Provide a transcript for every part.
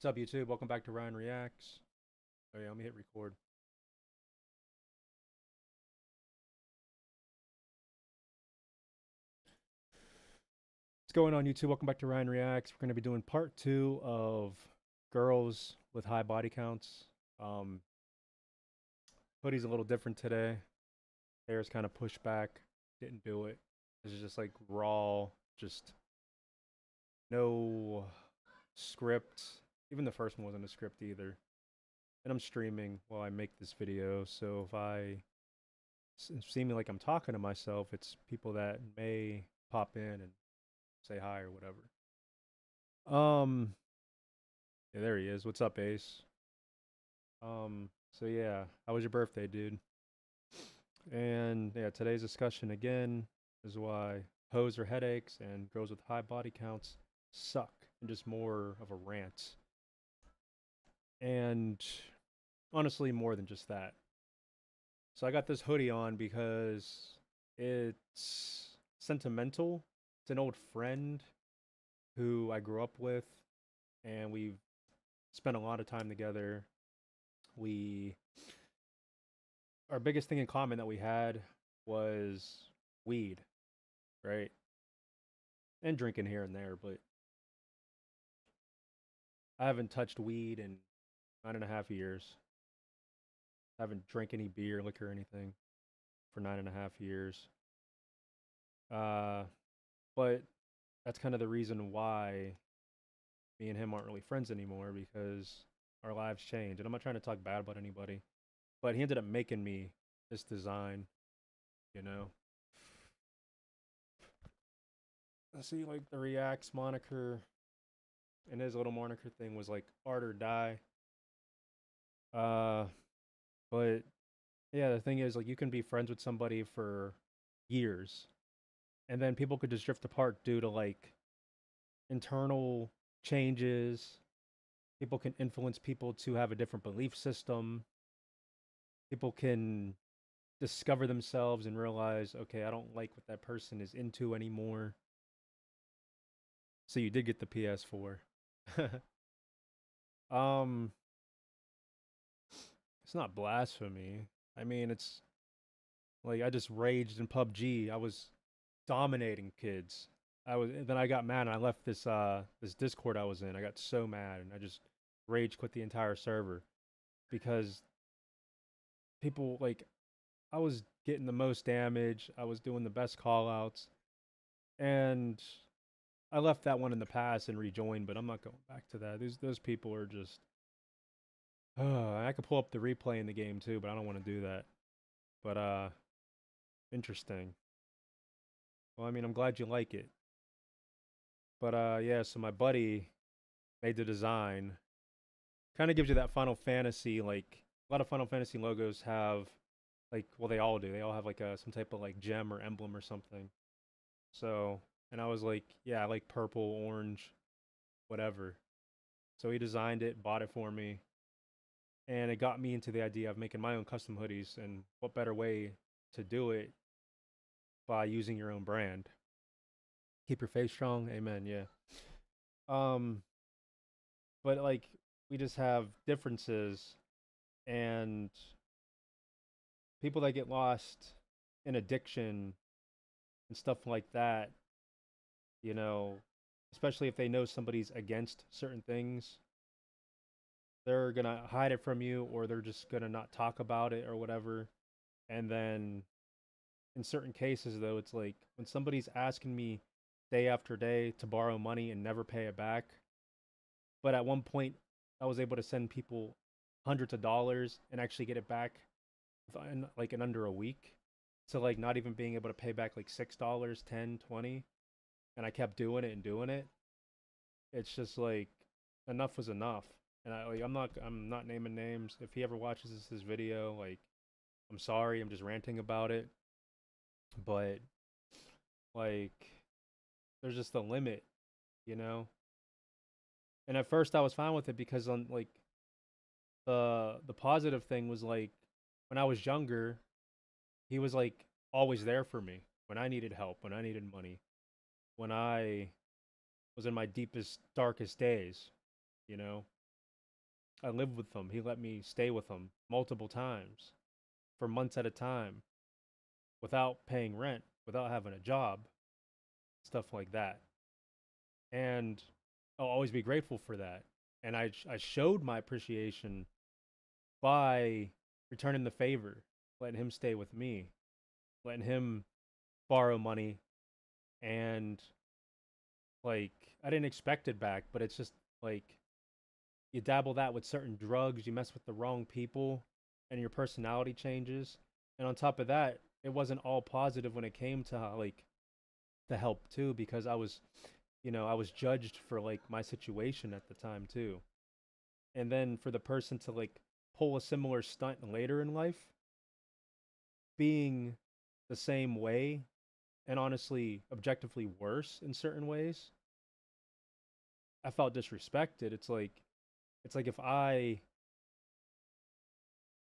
What's up, YouTube? Welcome back to RyanREAX. Oh yeah, let me hit record. What's going on, YouTube? Welcome back to RyanREAX. We're going to be doing part 2 of girls with high body counts. Um, Hoodie's a little different today. Hair's kind of pushed back. Didn't do it. This is just like raw, just no script. Even the first one wasn't a script either. And I'm streaming while I make this video, so if I seem like I'm talking to myself, it's people that may pop in and say hi or whatever. Um, yeah, there he is. What's up, Ace? So yeah, how was your birthday, dude? And yeah, today's discussion again is why hoes are headaches and girls with high body counts suck, and just more of a rant. And honestly, more than just that. So I got this hoodie on because it's sentimental. It's an old friend who I grew up with, and we've spent a lot of time together. We Our biggest thing in common that we had was weed, right? And drinking here and there, but I haven't touched weed in 9.5 years. I haven't drank any beer, liquor, or anything for 9.5 years. Uh, but that's kind of the reason why me and him aren't really friends anymore, because our lives changed. And I'm not trying to talk bad about anybody, but he ended up making me this design, you know. I see, like, the Reacts moniker, and his little moniker thing was like art or die. Uh, but yeah, the thing is, like, you can be friends with somebody for years, and then people could just drift apart due to like internal changes. People can influence people to have a different belief system. People can discover themselves and realize, okay, I don't like what that person is into anymore. So you did get the PS4. um, it's not blasphemy. I mean, it's like I just raged in PUBG. I was dominating kids. Then I got mad and I left this Discord I was in. I got so mad and I just rage quit the entire server because people, like, I was getting the most damage. I was doing the best call outs, and I left that one in the past and rejoined, but I'm not going back to that. Those people are just I could pull up the replay in the game too, but I don't want to do that. But interesting. Well, I mean, I'm glad you like it. But yeah, so my buddy made the design. Kind of gives you that Final Fantasy, like a lot of Final Fantasy logos have, like, well, they all do. They all have like a some type of like gem or emblem or something. So, and I was like, yeah, I like purple, orange, whatever. So he designed it, bought it for me, and it got me into the idea of making my own custom hoodies. And what better way to do it by using your own brand? Keep your face strong. Amen. Yeah. Um, but like, we just have differences, and people that get lost in addiction and stuff like that, you know, especially if they know somebody's against certain things, they're gonna hide it from you, or they're just gonna not talk about it or whatever. And then in certain cases, though, it's like when somebody's asking me day after day to borrow money and never pay it back, but at one point I was able to send people hundreds of dollars and actually get it back in like in under a week. So like not even being able to pay back like $6, 10, 20, and I kept doing it and doing it. It's just like enough was enough. And I'm not naming names. If he ever watches this video, like, I'm sorry, I'm just ranting about it. But like, there's just a limit, you know? And at first I was fine with it because on like the positive thing was like when I was younger, he was like always there for me when I needed help, when I needed money, when I was in my deepest, darkest days, you know? I lived with him. He let me stay with him multiple times for months at a time without paying rent, without having a job, stuff like that. And I'll always be grateful for that. And I showed my appreciation by returning the favor, letting him stay with me, letting him borrow money, and like I didn't expect it back, but it's just like you dabble that with certain drugs, you mess with the wrong people, and your personality changes. And on top of that, it wasn't all positive when it came to like the help too, because I was judged for like my situation at the time too. And then for the person to like pull a similar stunt later in life, being the same way and honestly objectively worse in certain ways, I felt disrespected. It's like if I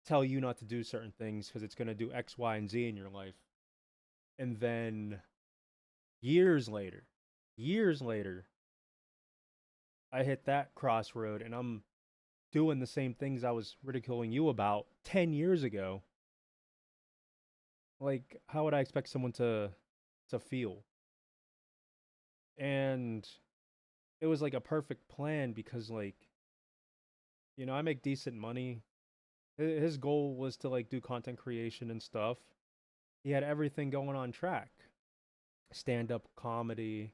tell you not to do certain things because it's going to do X, Y, and Z in your life, and then years later, years later, I hit that crossroad and I'm doing the same things I was ridiculing you about 10 years ago. Like, how would I expect someone to feel? And it was like a perfect plan because like, I make decent money. His goal was to like do content creation and stuff. He had everything going on track. Stand up comedy,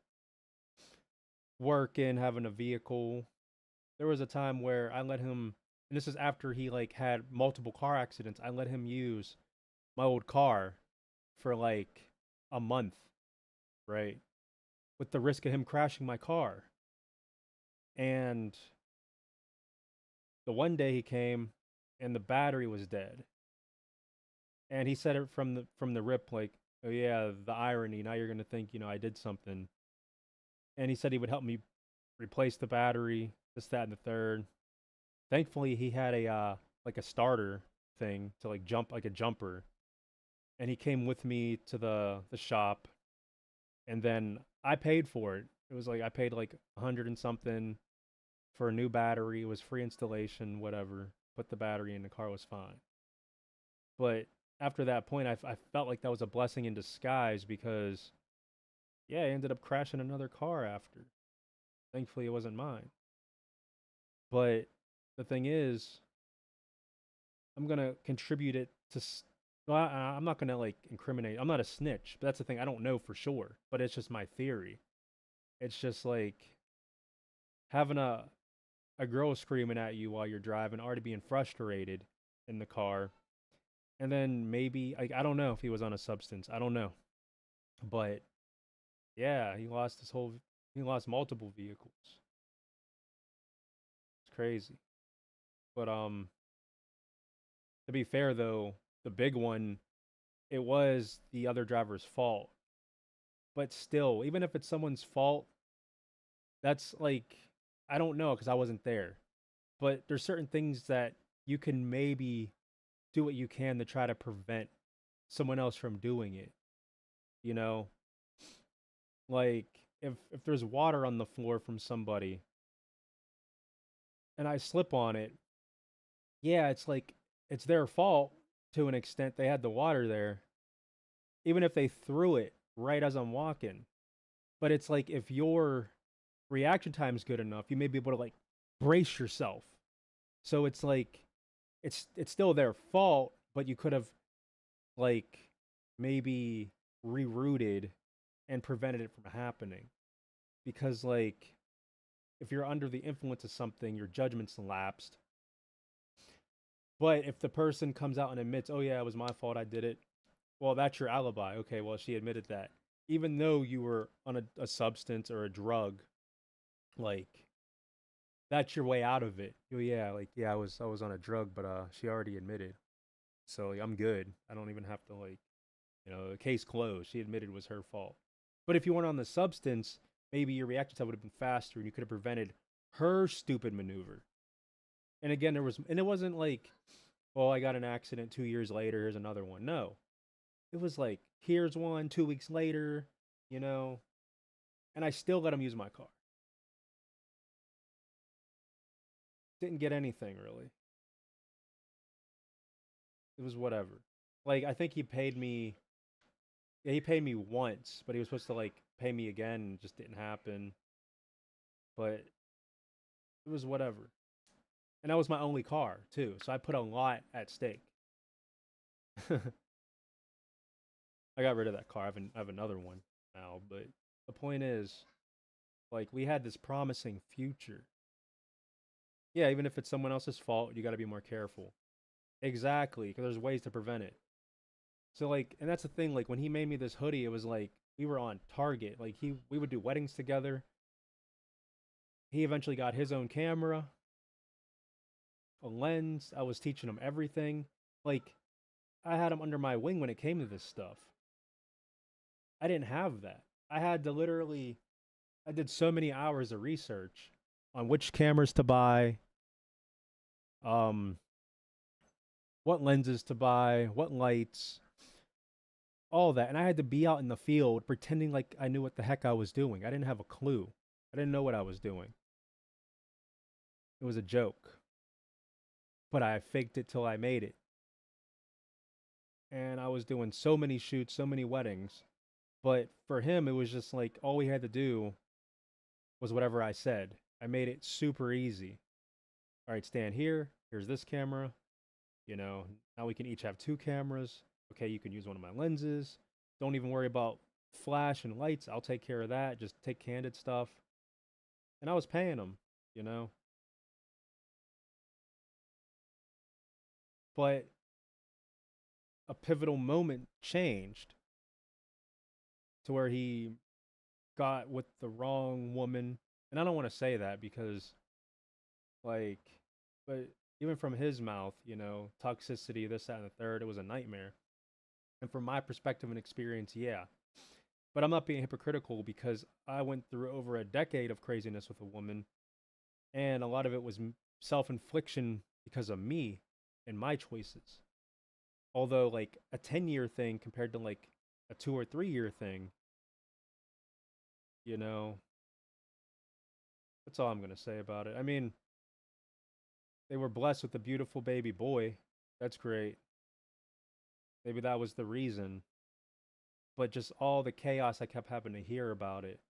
working, having a vehicle. There was a time where I let him, and this is after he like had multiple car accidents. I let him use my old car for like a month, right? With the risk of him crashing my car. And the one day he came and the battery was dead. And he said it from the rip like, "Oh yeah, the irony. Now you're going to think, I did something." And he said he would help me replace the battery, this, that, and the third. Thankfully, he had a like a starter thing to like jump like a jumper, and he came with me to the shop, and then I paid for it. It was like I paid like 100 and something for a new battery. It was free installation, whatever. Put the battery in, the car was fine. But after that point, I felt like that was a blessing in disguise because yeah, I ended up crashing another car after. Thankfully, it wasn't mine. But the thing is, I'm gonna contribute it to. Well, I'm not gonna like incriminate. I'm not a snitch, but that's the thing. I don't know for sure, but it's just my theory. It's just like having a girl screaming at you while you're driving, already being frustrated in the car, and then maybe like I don't know if he was on a substance. I don't know, but yeah, he lost multiple vehicles. It's crazy. But to be fair though, the big one, it was the other driver's fault. But still, even if it's someone's fault, that's like I don't know because I wasn't there. But there's certain things that you can maybe do what you can to try to prevent someone else from doing it. You know, like if there's water on the floor from somebody and I slip on it, yeah, it's like it's their fault to an extent. They had the water there, even if they threw it right as I'm walking. But it's like if your reaction time is good enough, you may be able to like brace yourself. So it's like it's still their fault, but you could have like maybe rerouted and prevented it from happening. Because like if you're under the influence of something, your judgment's lapsed. But if the person comes out and admits, "Oh yeah, it was my fault, I did it," well, that's your alibi. Okay, well, she admitted that. Even though you were on a substance or a drug, like that's your way out of it. Oh yeah, like yeah, I was on a drug, but she already admitted. So like, I'm good. I don't even have to like, the case closed. She admitted it was her fault. But if you weren't on the substance, maybe your reaction time would have been faster and you could have prevented her stupid maneuver. And again, it wasn't like, well, I got an accident 2 years later, here's another one. No. It was like, here's one 2 weeks later, you know, and I still let him use my car. Didn't get anything really. It was whatever. Like I think he paid me. Yeah, he paid me once, but he was supposed to like pay me again, and it just didn't happen. But it was whatever. And that was my only car too, so I put a lot at stake. I got rid of that car. I have another one now, but the point is, like, we had this promising future. Yeah, even if it's someone else's fault, you got to be more careful. Exactly, because there's ways to prevent it. So like, and that's the thing. Like when he made me this hoodie, it was like we were on target. Like we would do weddings together. He eventually got his own camera, a lens. I was teaching him everything. Like I had him under my wing when it came to this stuff. I didn't have that. I had to literally. I did so many hours of research on which cameras to buy, um, what lenses to buy, what lights, all that. And I had to be out in the field pretending like I knew what the heck I was doing. I didn't have a clue. I didn't know what I was doing. It was a joke. But I faked it till I made it. And I was doing so many shoots, so many weddings. But for him, it was just like all we had to do was whatever I said. I made it super easy. All right, stand here. Here's this camera. You know, now we can each have two cameras. Okay, you can use one of my lenses. Don't even worry about flash and lights. I'll take care of that. Just take candid stuff. And I was paying them, you know. But a pivotal moment changed to where he got with the wrong woman. And I don't want to say that because, like, but even from his mouth, you know, toxicity, this, that, and the third, it was a nightmare. And from my perspective and experience, yeah. But I'm not being hypocritical because I went through over a decade of craziness with a woman, and a lot of it was self infliction because of me and my choices. Although, like, a 10-year thing compared to like a 2 or 3 year thing, you know, that's all I'm going to say about it. I mean, they were blessed with a beautiful baby boy. That's great. Maybe that was the reason. But just all the chaos I kept having to hear about it.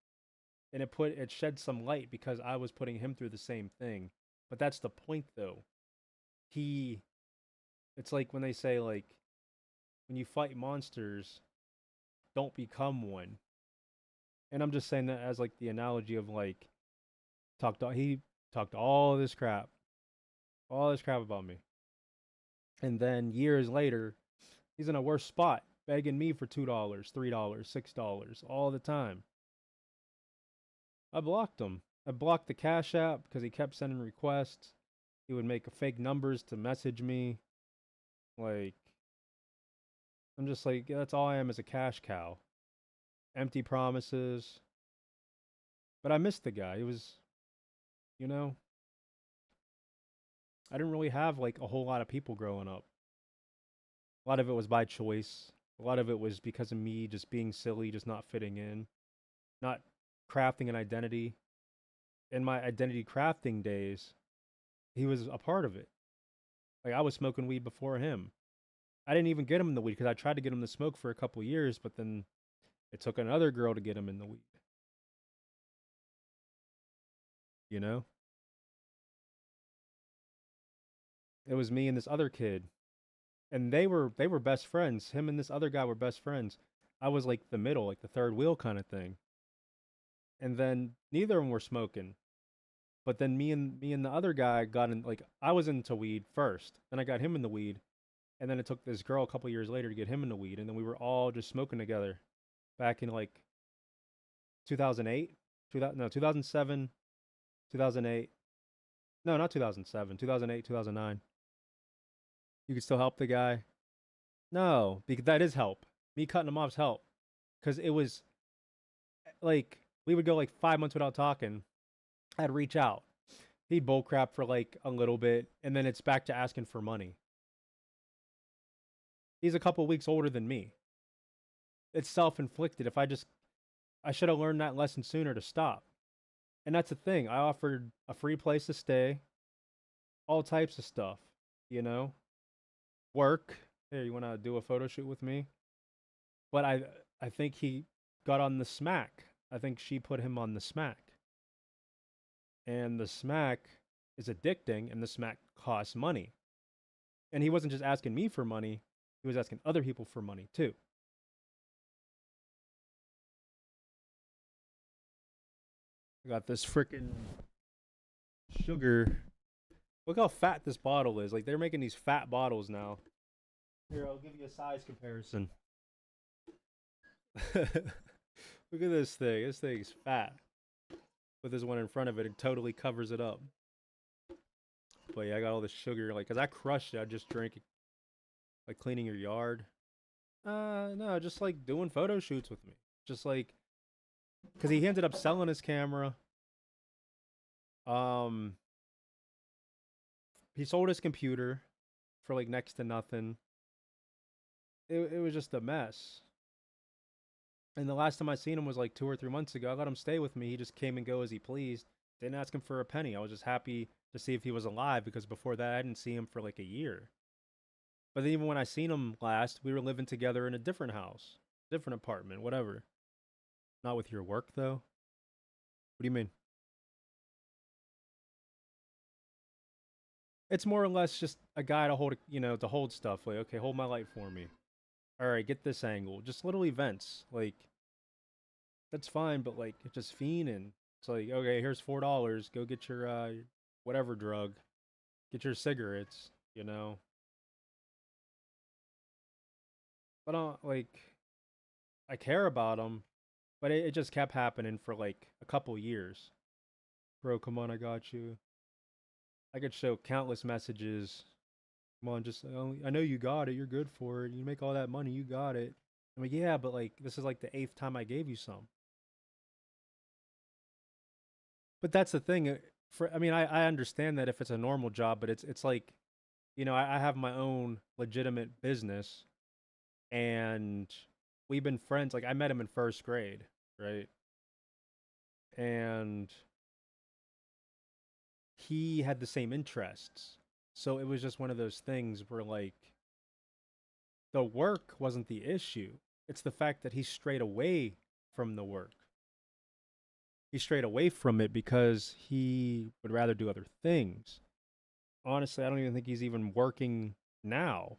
And it shed some light because I was putting him through the same thing. But that's the point though. He It's like when they say like when you fight monsters, don't become one. And I'm just saying that as like the analogy of like he talked all this crap about me. And then years later, he's in a worse spot, begging me for $2, $3, $6 all the time. I blocked him. I blocked the Cash App because he kept sending requests. He would make fake numbers to message me. Like, I'm just like, that's all I am is a cash cow. Empty promises. But I missed the guy. He was, you know, I didn't really have like a whole lot of people growing up. A lot of it was by choice. A lot of it was because of me just being silly, just not fitting in, not crafting an identity. In my identity crafting days, he was a part of it. Like I was smoking weed before him. I didn't even get him in the weed because I tried to get him to smoke for a couple years, but then it took another girl to get him in the weed. You know, it was me and this other kid, and they were best friends. Him and this other guy were best friends. I was like the middle, like the third wheel kind of thing. And then neither of them were smoking. But then me and the other guy got in. Like I was into weed first, then I got him in the weed, and then it took this girl a couple years later to get him in the weed, and then we were all just smoking together, back in like 2008, 2000 no 2007, 2008. No, not 2007, 2008, 2009. You could still help the guy. No, because that is help. Me cutting him off's help, because it was like we would go like 5 months without talking. I'd reach out. He'd bullcrap for like a little bit, and then it's back to asking for money. He's a couple weeks older than me. It's self-inflicted. I should have learned that lesson sooner to stop. And that's the thing. I offered a free place to stay. all types of stuff, you know? Work. Hey, you want to do a photo shoot with me? But I think he got on the smack. I think she put him on the smack. And the smack is addicting and the smack costs money. And he wasn't just asking me for money, he was asking other people for money too. I got this freaking sugar. Look how fat this bottle is. Like they're making these fat bottles now. Here, I'll give you a size comparison. Look at this thing. This thing's fat. With this one in front of it, it totally covers it up. But yeah, I got all this sugar. Like, cause I crushed it. I just drink it. Like cleaning your yard. No, just like doing photo shoots with me. Just like, cause he ended up selling his camera. Um, he sold his computer for like next to nothing. It was just a mess. And the last time I seen him was like 2 or 3 months ago. I let him stay with me. He just came and go as he pleased. Didn't ask him for a penny. I was just happy to see if he was alive because before that I didn't see him for like a year. But then even when I seen him last, we were living together in a different house, different apartment, whatever. Not with your work though. What do you mean? It's more or less just a guy to hold, to hold stuff. Like, okay, hold my light for me. All right, get this angle. Just little events. Like, that's fine, but like, it's just fiending. It's like, okay, here's $4. Go get your whatever drug. Get your cigarettes. You know. But like, I care about him, but it just kept happening for like a couple years. Bro, come on, I got you. I could show countless messages. Come on, just I know you got it. You're good for it. You make all that money. You got it. I'm like, yeah, but like this is like the eighth time I gave you some. But that's the thing. For I mean, I understand that if it's a normal job, but it's like, I have my own legitimate business, and we've been friends. Like I met him in first grade, right? And he had the same interests. So it was just one of those things where like the work wasn't the issue. It's the fact that he strayed away from the work. He strayed away from it because he would rather do other things. Honestly, I don't even think he's even working now.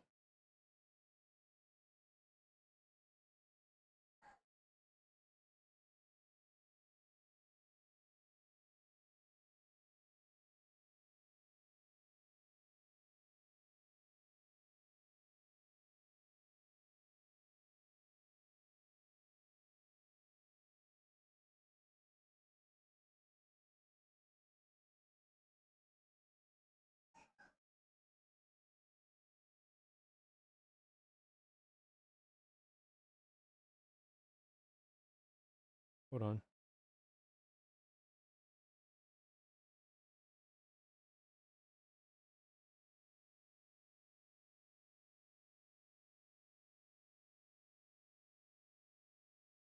Hold on.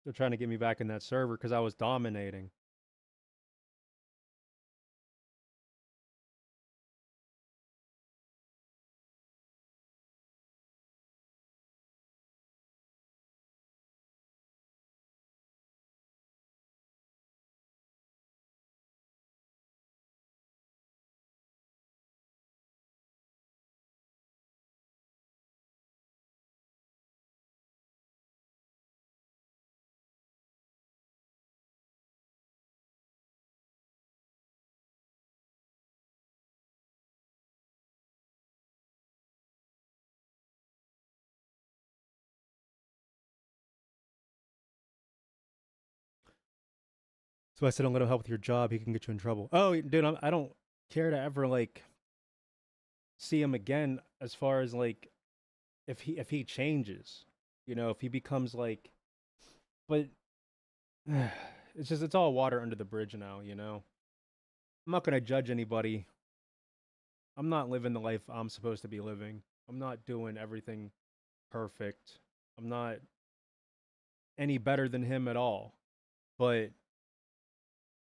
They're trying to get me back in that server because I was dominating. So I said, I'm going to help with your job. He can get you in trouble. Oh, dude, I don't care to ever like see him again as far as like if he changes, if he becomes like, but it's all water under the bridge now. I'm not going to judge anybody. I'm not living the life I'm supposed to be living. I'm not doing everything perfect. I'm not any better than him at all. But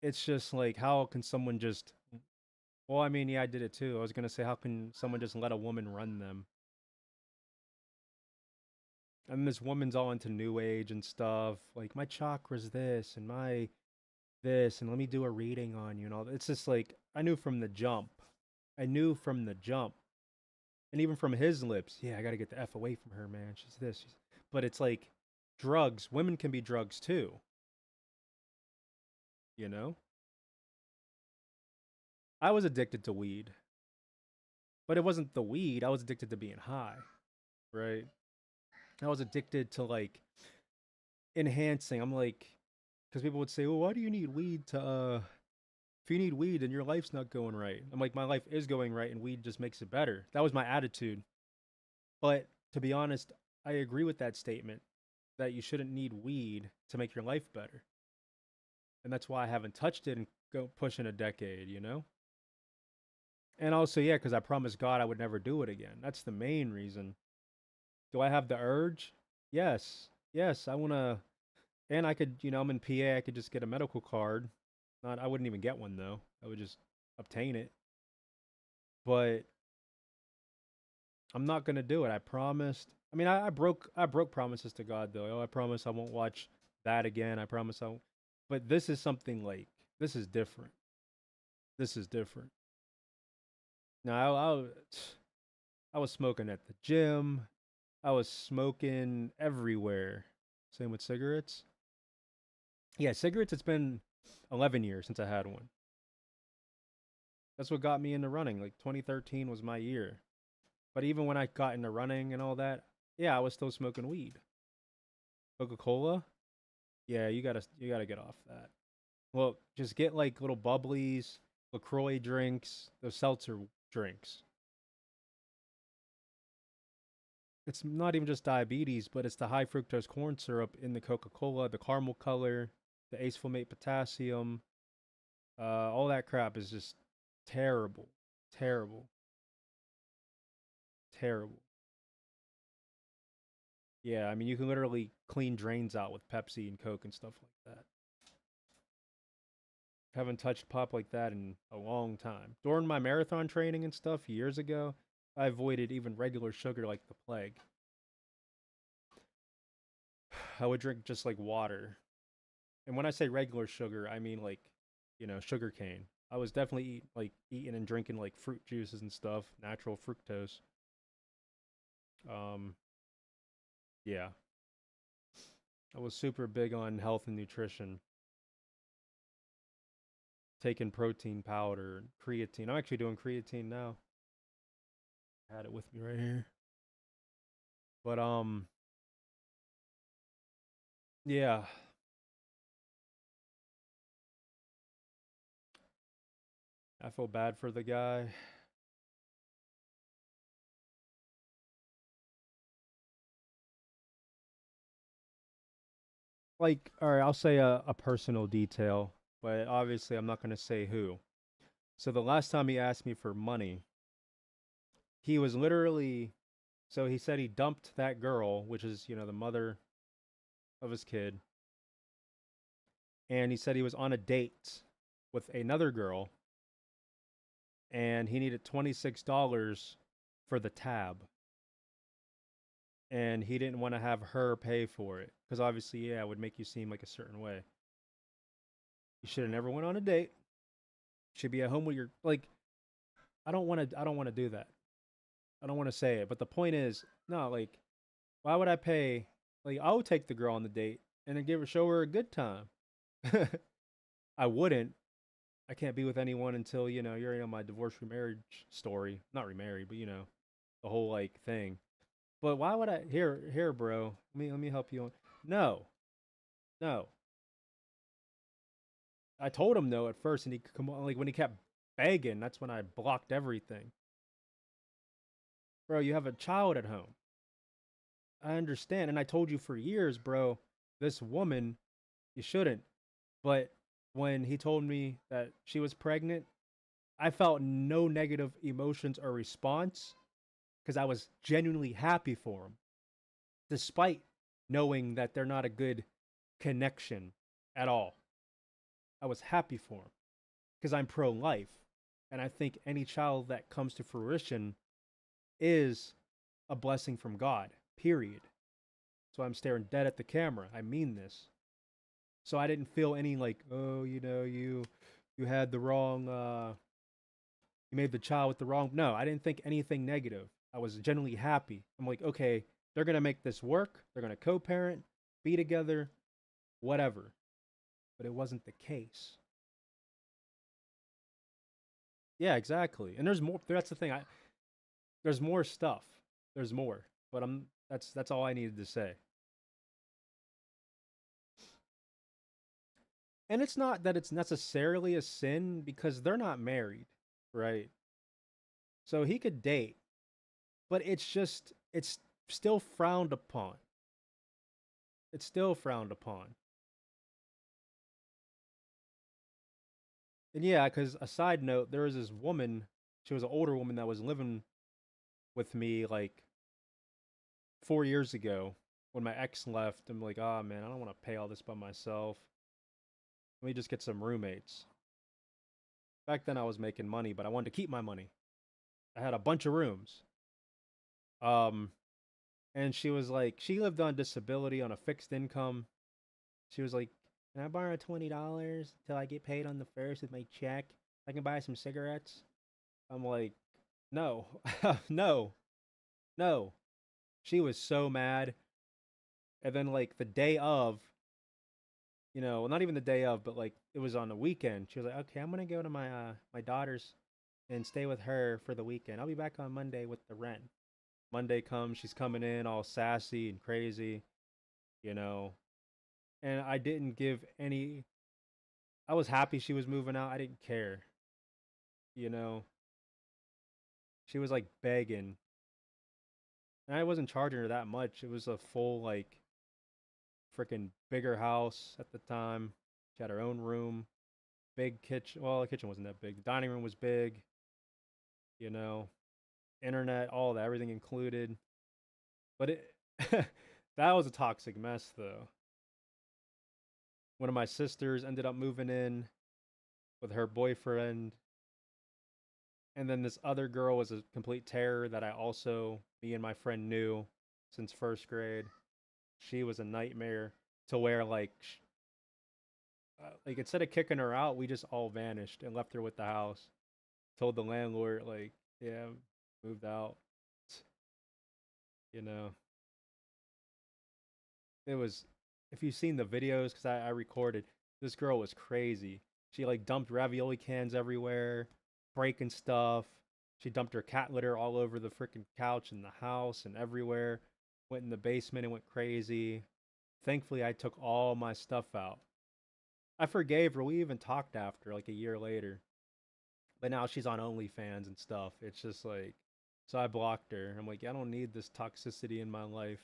it's just like, how can someone just Well, I mean, yeah, I did it too. I was gonna say, how can someone just let a woman run them? And this woman's all into new age and stuff. Like my chakra's this and my this, and let me do a reading on you and all that. It's just like I knew from the jump. I knew from the jump. And even from his lips, yeah, I gotta get the F away from her, man. She's this. But it's like drugs. Women can be drugs too, you know? I was addicted to weed, but it wasn't the weed. I was addicted to being high, right? I was addicted to like enhancing. I'm like, because people would say, well, why do you need weed to, if you need weed, then your life's not going right. I'm like, my life is going right, and weed just makes it better. That was my attitude. But to be honest, I agree with that statement that you shouldn't need weed to make your life better. And that's why I haven't touched it in pushing a decade, you know? And also, yeah, because I promised God I would never do it again. That's the main reason. Do I have the urge? Yes. Yes, I want to. And I could, I'm in PA, I could just get a medical card. Not, I wouldn't even get one though. I would just obtain it. But I'm not gonna do it. I promised. I mean, I broke promises to God though. Oh, I promise I won't watch that again. I promise I won't. But this is something like this is different. This is different. Now I was smoking at the gym. I was smoking everywhere. Same with cigarettes. Yeah, cigarettes. It's been 11 years since I had one. That's what got me into running. Like 2013 was my year. But even when I got into running and all that, yeah, I was still smoking weed. Coca-Cola? Yeah, you gotta get off that. Well, just get like little bubblies, LaCroix drinks, those seltzer drinks. It's not even just diabetes, but it's the high fructose corn syrup in the Coca-Cola, the caramel color, the acetylmate potassium, all that crap is just terrible, terrible, terrible. Yeah, I mean you can literally clean drains out with Pepsi and Coke and stuff like that. Haven't touched pop like that in a long time. During my marathon training and stuff years ago, I avoided even regular sugar like the plague. I would drink just like water. And when I say regular sugar, I mean like, sugar cane. I was definitely eating and drinking like fruit juices and stuff, natural fructose. Um, yeah, I was super big on health and nutrition, taking protein powder, creatine. I'm actually doing creatine now. I had it with me right here. But yeah, I feel bad for the guy. Like, all right, I'll say a personal detail, but obviously I'm not going to say who. So the last time he asked me for money, he was literally, so he said he dumped that girl, which is, the mother of his kid, and he said he was on a date with another girl and he needed $26 for the tab. And he didn't want to have her pay for it because obviously, yeah, it would make you seem like a certain way. You should have never went on a date. You should be at home with your like. I don't want to. I don't want to do that. I don't want to say it, but the point is, no, like, why would I pay? Like, I would take the girl on the date and then show her a good time. I wouldn't. I can't be with anyone until you're my divorce remarriage story. Not remarried, but the whole like thing. But why would I? Here, bro. Let me help you on. No, no. I told him no at first, and he come on like when he kept begging. That's when I blocked everything. Bro, you have a child at home. I understand, and I told you for years, bro. This woman, you shouldn't. But when he told me that she was pregnant, I felt no negative emotions or response because I was genuinely happy for him, despite knowing that they're not a good connection at all. I was happy for him because I'm pro life. And I think any child that comes to fruition is a blessing from God, period. So I'm staring dead at the camera. I mean this. So I didn't feel any like, oh, you had the wrong you made the child with the wrong. No, I didn't think anything negative. I was genuinely happy. I'm like, okay, they're going to make this work. They're going to co-parent, be together, whatever. But it wasn't the case. Yeah, exactly. And there's more. That's the thing. There's more stuff. There's more. But that's all I needed to say. And it's not that it's necessarily a sin because they're not married, right? So he could date, but it's still frowned upon. It's still frowned upon. And yeah, because a side note, there was this woman. She was an older woman that was living with me like 4 years ago when my ex left. I'm like, oh man, I don't want to pay all this by myself. Let me just get some roommates. Back then I was making money, but I wanted to keep my money. I had a bunch of rooms. Um, and she was like, she lived on disability on a fixed income. She was like, can I borrow $20 till I get paid on the first with my check? I can buy some cigarettes. I'm like, no, no, no. She was so mad. And then like the day of, well, not even the day of, but like it was on the weekend. She was like, okay, I'm gonna go to my daughter's and stay with her for the weekend. I'll be back on Monday with the rent. Monday comes, she's coming in all sassy and crazy, you know. And I didn't give any. I was happy she was moving out. I didn't care, you know. She was like begging, and I wasn't charging her that much. It was a full like freaking bigger house at the time. She had her own room, big kitchen. Well, the kitchen wasn't that big. The dining room was big, you know. Internet, all that, everything included. But it that was a toxic mess though. One of my sisters ended up moving in with her boyfriend, and then this other girl was a complete terror that me and my friend knew since first grade. She was a nightmare to where like instead of kicking her out, we just all vanished and left her with the house. Told the landlord like, yeah, moved out. You know, it was if you've seen the videos because I recorded. This girl was crazy. She like dumped ravioli cans everywhere, breaking stuff. She dumped her cat litter all over the freaking couch in the house and everywhere. Went in the basement and went crazy. Thankfully, I took all my stuff out. I forgave her. We even talked after, like a year later. But now she's on OnlyFans and stuff. It's just like, so I blocked her. I'm like, I don't need this toxicity in my life.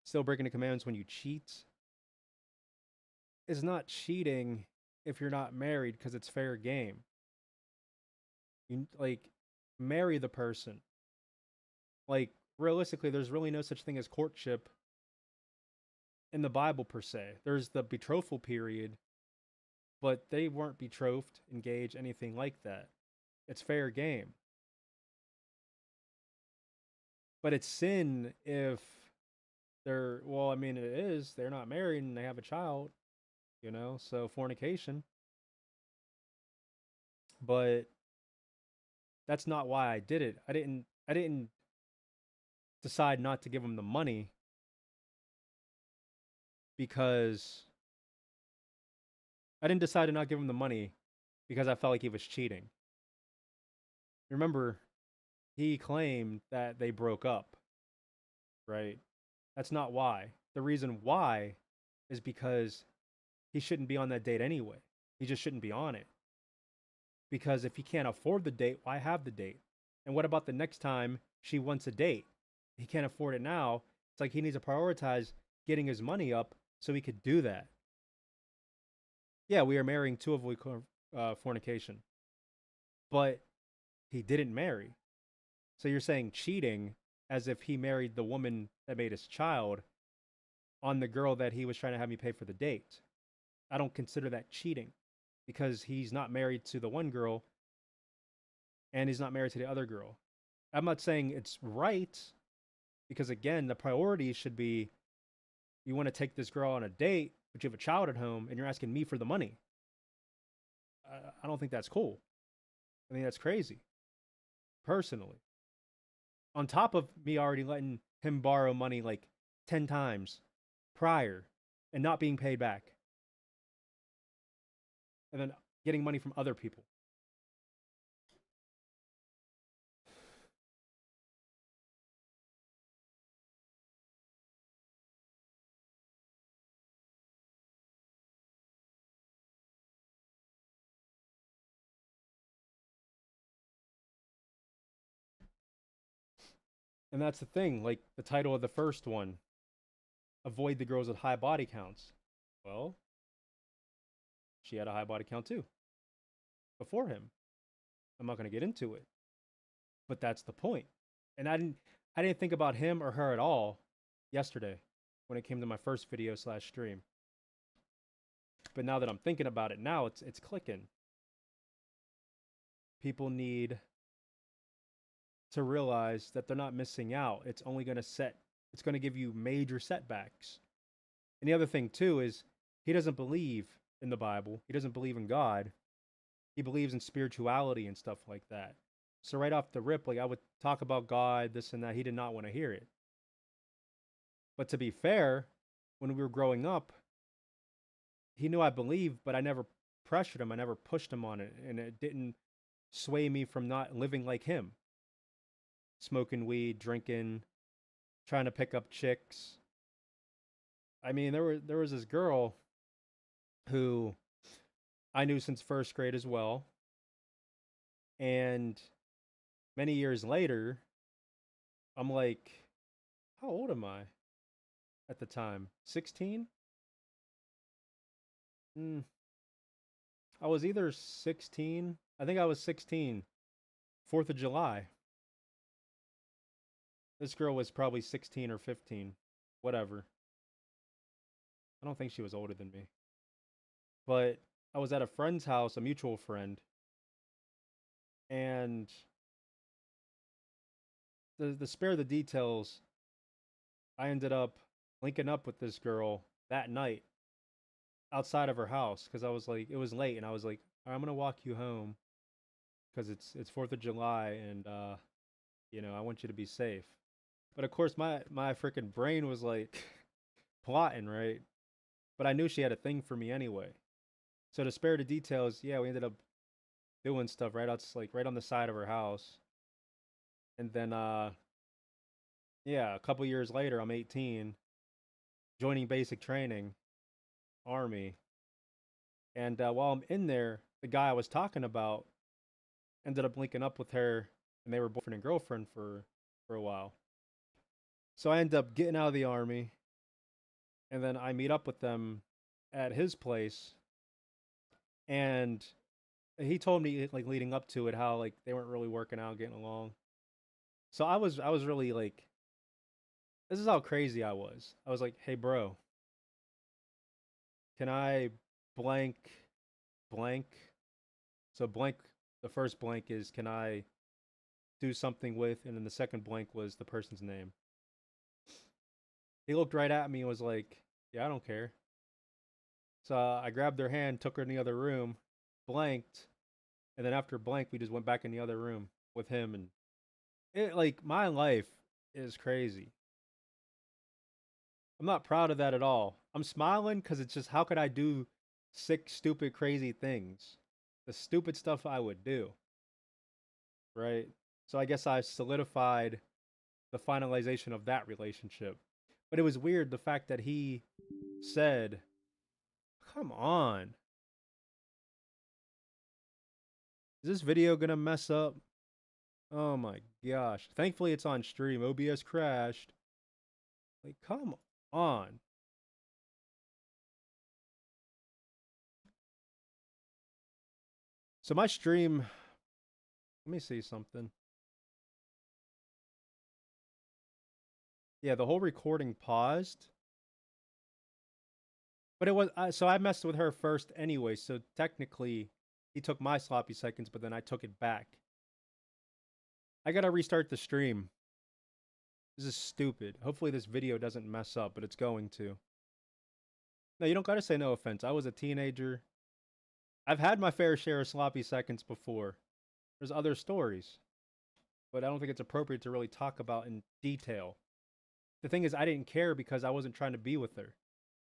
Still breaking the commandments when you cheat is not cheating if you're not married because it's fair game. You like marry the person. Like realistically, there's really no such thing as courtship in the Bible per se. There's the betrothal period, but they weren't betrothed, engaged, anything like that. It's fair game. But it's sin if well, I mean, it is. They're not married and they have a child, so fornication. But that's not why I did it. I didn't decide not to give him the money because I didn't decide to not give him the money because I felt like he was cheating. Remember, he claimed that they broke up, right? That's not why. The reason why is because he shouldn't be on that date anyway. He just shouldn't be on it. Because if he can't afford the date, why have the date? And what about the next time she wants a date? He can't afford it now. It's like he needs to prioritize getting his money up so he could do that. Yeah, we are marrying to avoid fornication. But he didn't marry. So you're saying cheating as if he married the woman that made his child on the girl that he was trying to have me pay for the date. I don't consider that cheating. because he's not married to the one girl and he's not married to the other girl. I'm not saying it's right because again, the priority should be you want to take this girl on a date, but you have a child at home and you're asking me for the money. I don't think that's cool. I think that's crazy, personally. On top of me already letting him borrow money like 10 times prior and not being paid back, and then getting money from other people. And that's the thing, like the title of the first one, avoid the girls with high body counts. Well, she had a high body count too before him. I'm not going to get into it, but that's the point. And I didn't think about him or her at all yesterday when it came to my first video slash stream. But now that I'm thinking about it now, it's clicking. People need to realize that they're not missing out. It's only going to give you major setbacks. And the other thing too is he doesn't believe in the Bible. He doesn't believe in God. He believes in spirituality and stuff like that. So right off the rip, like I would talk about God, this and that. He did not want to hear it. But to be fair, when we were growing up, he knew I believed, but I never pressured him. I never pushed him on it. And it didn't sway me from not living like him. Smoking weed, drinking, trying to pick up chicks. I mean, there was this girl who I knew since first grade as well. And many years later, I'm like, how old am I at the time? 16? I was either 16. I think I was 16. 4th of July. This girl was probably 16 or 15. Whatever. I don't think she was older than me. But I was at a friend's house, a mutual friend. And the spare the details, I ended up linking up with this girl that night outside of her house because I was like, it was late, and I was like, all right, I'm gonna walk you home because it's 4th of July, and I want you to be safe. But of course, my freaking brain was like plotting, right? But I knew she had a thing for me anyway. So to spare the details, yeah, we ended up doing stuff right on the side of her house. And then yeah, a couple years later, I'm 18, joining basic training, Army. And while I'm in there, the guy I was talking about ended up linking up with her, and they were boyfriend and girlfriend for a while. So I end up getting out of the Army, and then I meet up with them at his place, and he told me like leading up to it how like they weren't really working out, getting along. So I was really like, this is how crazy I was. I was like, hey bro, can I blank blank? So blank, the first blank is can I do something with, and then the second blank was the person's name. He looked right at me and was like, yeah, I don't care. So I grabbed their hand, took her in the other room, blanked, and then after blank, we just went back in the other room with him. And it, like, my life is crazy. I'm not proud of that at all. I'm smiling because it's just, how could I do sick, stupid, crazy things? The stupid stuff I would do. Right? So I guess I solidified the finalization of that relationship. But it was weird the fact that he said, come on. Is this video gonna mess up? Oh my gosh. Thankfully it's on stream. OBS crashed. Like, come on. So my stream, let me see something. Yeah, the whole recording paused. But it was so I messed with her first anyway. So technically, he took my sloppy seconds, but then I took it back. I gotta restart the stream. This is stupid. Hopefully this video doesn't mess up, but it's going to. No, you don't gotta say no offense. I was a teenager. I've had my fair share of sloppy seconds before. There's other stories, but I don't think it's appropriate to really talk about in detail. The thing is, I didn't care because I wasn't trying to be with her.